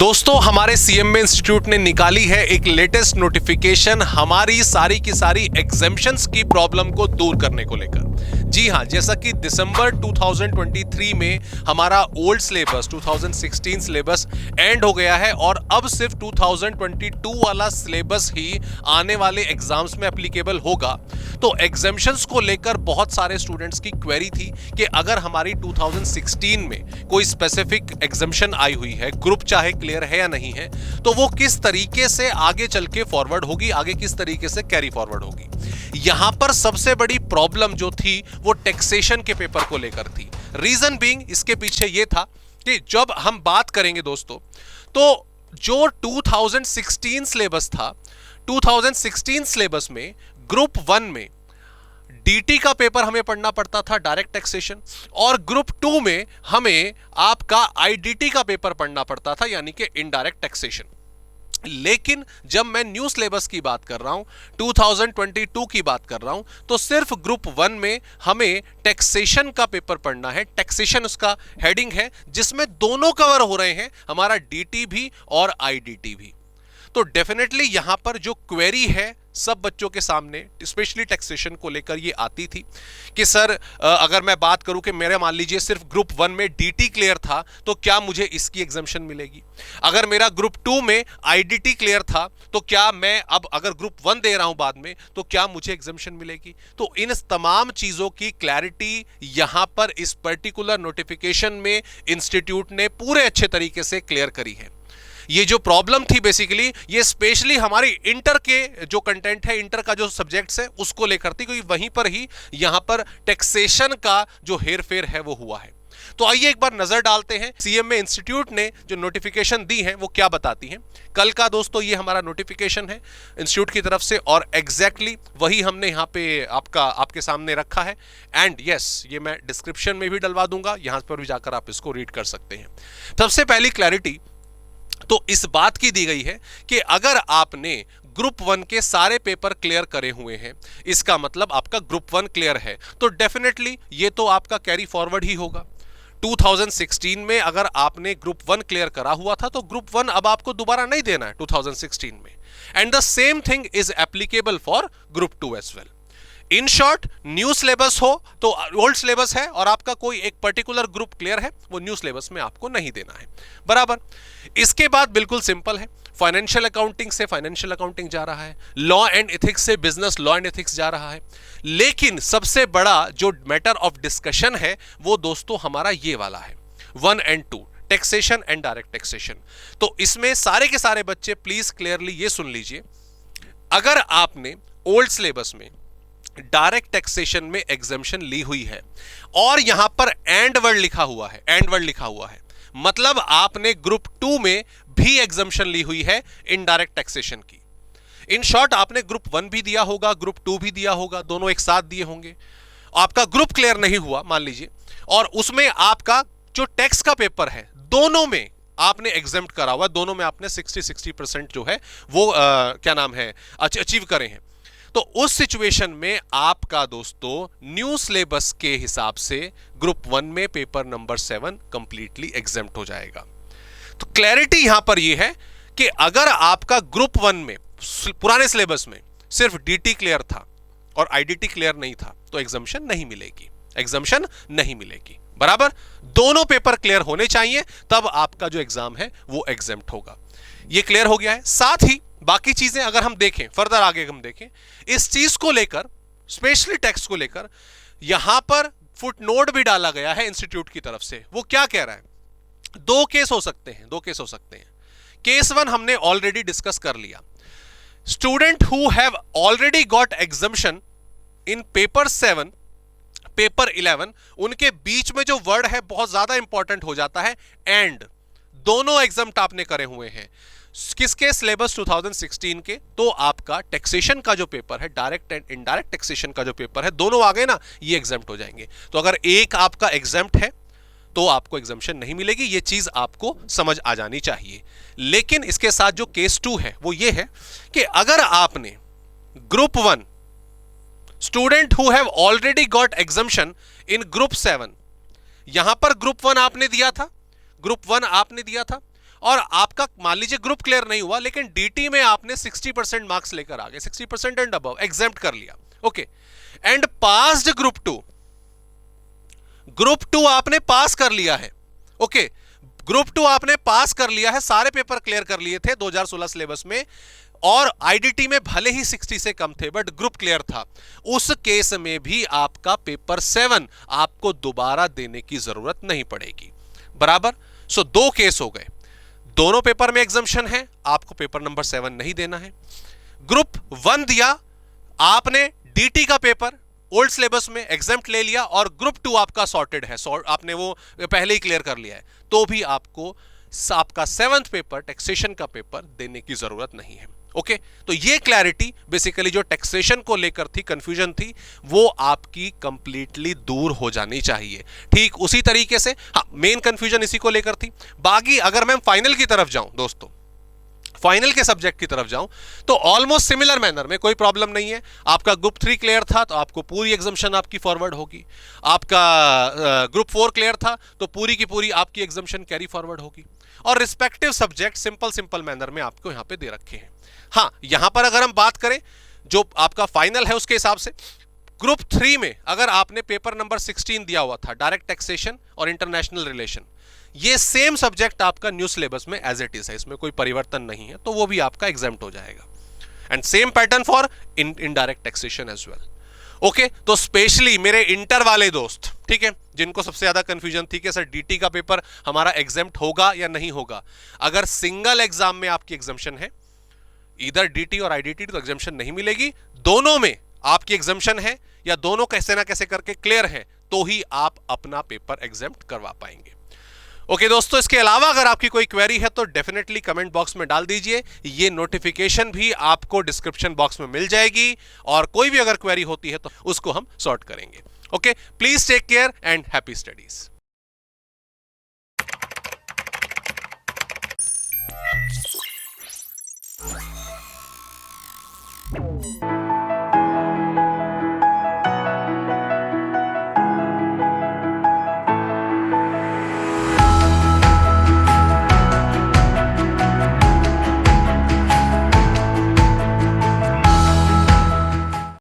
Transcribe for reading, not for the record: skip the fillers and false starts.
दोस्तों हमारे CMA institute ने निकाली है एक लेटेस्ट नोटिफिकेशन हमारी सारी की सारी एग्जेम्पशंस की प्रॉब्लम को दूर करने को लेकर। जी हां, जैसा कि दिसंबर 2023 में हमारा ओल्ड सिलेबस 2016 सिलेबस एंड हो गया है और अब सिर्फ 2022 वाला सिलेबस ही आने वाले एग्जाम्स में एप्लीकेबल होगा। तो एग्जेम्पशंस को लेकर बहुत सारे स्टूडेंट्स की क्वेरी थी कि अगर हमारी 2016 में कोई स्पेसिफिक एग्जेम्पशन आई हुई है, ग्रुप चाहे क्लियर है या नहीं है, तो वो किस तरीके से आगे चल के फॉरवर्ड होगी, आगे किस तरीके से कैरी फॉरवर्ड होगी। यहां पर सबसे बड़ी प्रॉब्लम जो थी वो टैक्सेशन के पेपर को लेकर थी। रीजन बीइंग इसके पीछे ये था कि जब हम बात करेंगे दोस्तों, तो जो 2016 सिलेबस था, 2016 सिलेबस में ग्रुप 1 में डीटी का पेपर हमें पढ़ना पड़ता था, डायरेक्ट टैक्सेशन, और ग्रुप 2 में हमें आपका आईडीटी का पेपर पढ़ना पड़ता था, यानी कि इनडायरेक्ट टैक्सेशन। लेकिन जब मैं न्यू सिलेबस की बात कर रहा हूं, 2022 की बात कर रहा हूं, तो सिर्फ ग्रुप 1 में हमें टैक्सेशन का पेपर पढ़ना है। टैक्सेशन उसका हेडिंग है, जिसमें दोनों कवर हो रहे हैं, हमारा डीटी भी और आईडीटी भी। तो डेफिनेटली यहां पर जो क्वेरी है सब बच्चों के सामने, स्पेशली टैक्सेशन को लेकर ये आती थी कि सर अगर मैं बात करूं कि मेरा मान लीजिए सिर्फ ग्रुप 1 में डीटी क्लियर था तो क्या मुझे इसकी एग्जम्पशन मिलेगी। अगर मेरा ग्रुप 2 में आईडीटी क्लियर था तो क्या मैं अब अगर ग्रुप 1 दे रहा हूं बाद में तो क्या मुझे एग्जम्पशन मिलेगी। तो इन तमाम चीजों की क्लैरिटी यहां पर इस पर्टिकुलर नोटिफिकेशन में इंस्टीट्यूट ने पूरे अच्छे तरीके से क्लियर करी है। ये जो प्रॉब्लम थी बेसिकली ये स्पेशली हमारी इंटर के जो कंटेंट है, इंटर का जो सब्जेक्ट्स है उसको लेकर थी, क्योंकि वहीं पर ही यहां पर टैक्सेशन का जो हेरफेर है वो हुआ है। तो आइए एक बार नजर डालते हैं सीएमए इंस्टीट्यूट ने जो नोटिफिकेशन दी है वो क्या बताती है। कल का दोस्तों ये हमारा नोटिफिकेशन है इंस्टीट्यूट की तरफ से और एग्जैक्टली वही हमने यहाँ पे आपके सामने रखा है। एंड यस, ये मैं डिस्क्रिप्शन में भी डलवा दूंगा, यहां पर भी जाकर आप इसको रीड कर सकते हैं। सबसे पहली क्लैरिटी तो इस बात की दी गई है कि अगर आपने ग्रुप 1 के सारे पेपर क्लियर करे हुए हैं, इसका मतलब आपका ग्रुप 1 क्लियर है, तो डेफिनेटली ये तो आपका कैरी फॉरवर्ड ही होगा। 2016 में अगर आपने ग्रुप 1 क्लियर करा हुआ था तो ग्रुप 1 अब आपको दोबारा नहीं देना है 2016 में। And the same thing is applicable for group 2 as well. In short, new syllabus हो तो ओल्ड सिलेबस है और आपका कोई एक पर्टिकुलर ग्रुप क्लियर है, वो न्यू सिलेबस में आपको नहीं देना है, बराबर। इसके बाद बिल्कुल सिंपल है, फाइनेंशियल अकाउंटिंग से फाइनेंशियल अकाउंटिंग जा रहा है, लॉ एंड एथिक्स से बिजनेस लॉ एंड एथिक्स जा रहा है। लेकिन सबसे बड़ा जो मैटर ऑफ डिस्कशन है वो दोस्तों हमारा ये वाला है, 1 and 2, taxation and direct taxation. तो इसमें सारे के सारे बच्चे प्लीज क्लियरली ये सुन लीजिए, अगर आपने ओल्ड सिलेबस में डायरेक्ट टैक्सेशन में एग्जेम्पशन ली हुई है और यहां पर एंड वर्ड लिखा हुआ है, एंड वर्ड लिखा हुआ है, मतलब आपने ग्रुप 2 में भी एग्जेम्पशन ली हुई है इनडायरेक्ट टैक्सेशन की। इन शॉर्ट, आपने ग्रुप 1 भी दिया होगा, ग्रुप 2 भी दिया होगा, दोनों एक साथ दिए होंगे। आपका ग्रुप क्लियर नहीं हुआ मान लीजिए, और उसमें आपका जो टैक्स का पेपर है दोनों में आपने एग्जेम्प्ट करा हुआ, दोनों में आपने 60% जो है वो क्या नाम है अचीव करे हैं। तो उस सिचुएशन में आपका दोस्तों न्यू सिलेबस के हिसाब से ग्रुप 1 में पेपर नंबर 7 कंप्लीटली एग्जेम्प्ट हो जाएगा। तो क्लैरिटी यहां पर यह है कि अगर आपका ग्रुप 1 में पुराने सिलेबस में सिर्फ डीटी क्लियर था और आईडीटी क्लियर नहीं था तो एग्जम्पशन नहीं मिलेगी, एग्जम्पशन नहीं मिलेगी, बराबर। दोनों पेपर क्लियर होने चाहिए, तब आपका जो एग्जाम है वो एग्जेम्प्ट होगा। ये क्लियर हो गया है। साथ ही बाकी चीजें अगर हम देखें, फर्दर आगे हम देखें इस चीज को लेकर, स्पेशली टैक्स को लेकर, यहां पर फुटनोट भी डाला गया है इंस्टीट्यूट की तरफ से। वो क्या कह रहा है, दो केस हो सकते हैं। केस 1 हमने ऑलरेडी डिस्कस कर लिया, student who have already got exemption in paper 7, paper 11, उनके बीच में जो वर्ड है बहुत ज्यादा इंपॉर्टेंट हो जाता है, एंड दोनों एग्जाम्प्ट आपने करे हुए हैं किसके, सिलेबस 2016 के, तो आपका टैक्सेशन का जो पेपर है, डायरेक्ट एंड इनडायरेक्ट टैक्सेशन का जो पेपर है, दोनों आ गए ना, ये एग्जाम्प्ट हो जाएंगे। तो अगर एक आपका एग्जाम्प्ट है तो आपको एग्जम्पशन नहीं मिलेगी, ये चीज आपको समझ आ जानी चाहिए। लेकिन इसके साथ जो केस 2 है वो ये है कि अगर आपने group 1 student who have already got exemption in group 7, यहां पर ग्रुप 1 आपने दिया था, और आपका मान लीजिए ग्रुप क्लियर नहीं हुआ, लेकिन डीटी में आपने 60% मार्क्स लेकर आ गए, 60% एंड अबव, एग्जेम्प्ट कर लिया, okay, and passed group two आपने पास कर लिया है, ओके, ग्रुप टू आपने पास कर लिया है, सारे पेपर क्लियर कर लिए थे 2016 सिलेबस में, और आईडीटी में भले ही 60 से कम थे बट ग्रुप क्लियर था, उस केस में भी आपका पेपर 7 आपको दोबारा देने की जरूरत नहीं पड़ेगी, बराबर। सो दो केस हो गए, दोनों पेपर में एग्जम्पशन है, आपको पेपर नंबर 7 नहीं देना है। ग्रुप 1 दिया आपने, डीटी का पेपर ओल्ड सिलेबस में एग्जाम्प्ट ले लिया, और ग्रुप 2 आपका सॉर्टेड है, आपने वो पहले ही क्लियर कर लिया है, तो भी आपको आपका 7th पेपर टैक्सेशन का पेपर देने की जरूरत नहीं है, ओके। तो ये क्लैरिटी बेसिकली जो टैक्सेशन को लेकर थी, कंफ्यूजन थी, वो आपकी कंप्लीटली दूर हो जानी चाहिए। ठीक उसी तरीके से हाँ, मेन कंफ्यूजन इसी को लेकर थी। बाकी अगर मैं फाइनल की तरफ जाऊं दोस्तों, फाइनल के सब्जेक्ट की तरफ जाऊं, तो ऑलमोस्ट सिमिलर मैनर में, कोई प्रॉब्लम नहीं है। आपका ग्रुप 3 क्लियर था तो आपको पूरी एग्जाम्शन आपकी फॉरवर्ड होगी, आपका ग्रुप 4 क्लियर था तो पूरी की पूरी आपकी एग्जाम्शन कैरी फॉरवर्ड होगी, और रिस्पेक्टिव सब्जेक्ट सिंपल मैनर में आपको यहां पे दे रखे हैं। हाँ, यहां पर अगर हम बात करें जो आपका फाइनल है उसके हिसाब से, ग्रुप 3 में अगर आपने पेपर नंबर 16 दिया हुआ था, डायरेक्ट टैक्सेशन और इंटरनेशनल रिलेशन, ये सेम सब्जेक्ट आपका न्यू सिलेबस में एज इट इज है, इसमें कोई परिवर्तन नहीं है, तो वो भी आपका एग्जाम्प्ट हो जाएगा। And same pattern for indirect taxation as well, okay. तो स्पेशली मेरे इंटर वाले दोस्त, ठीक है, जिनको सबसे ज्यादा कंफ्यूजन थी कि सर डीटी का पेपर हमारा एग्जाम्प्ट होगा या नहीं होगा, अगर सिंगल एग्जाम में आपकी एग्जाम्शन है, इधर डीटी और आईडीटी, तो एग्जाम्शन नहीं मिलेगी, दोनों में आपकी एग्जाम्शन है या दोनों कैसे ना कैसे करके क्लियर है, तो ही आप अपना पेपर एग्जाम्प्ट करवा पाएंगे। ओके दोस्तों, इसके अलावा अगर आपकी कोई क्वेरी है तो डेफिनेटली कमेंट बॉक्स में डाल दीजिए, ये नोटिफिकेशन भी आपको डिस्क्रिप्शन बॉक्स में मिल जाएगी, और कोई भी अगर क्वेरी होती है तो उसको हम सॉर्ट करेंगे। Okay, please take care and happy studies.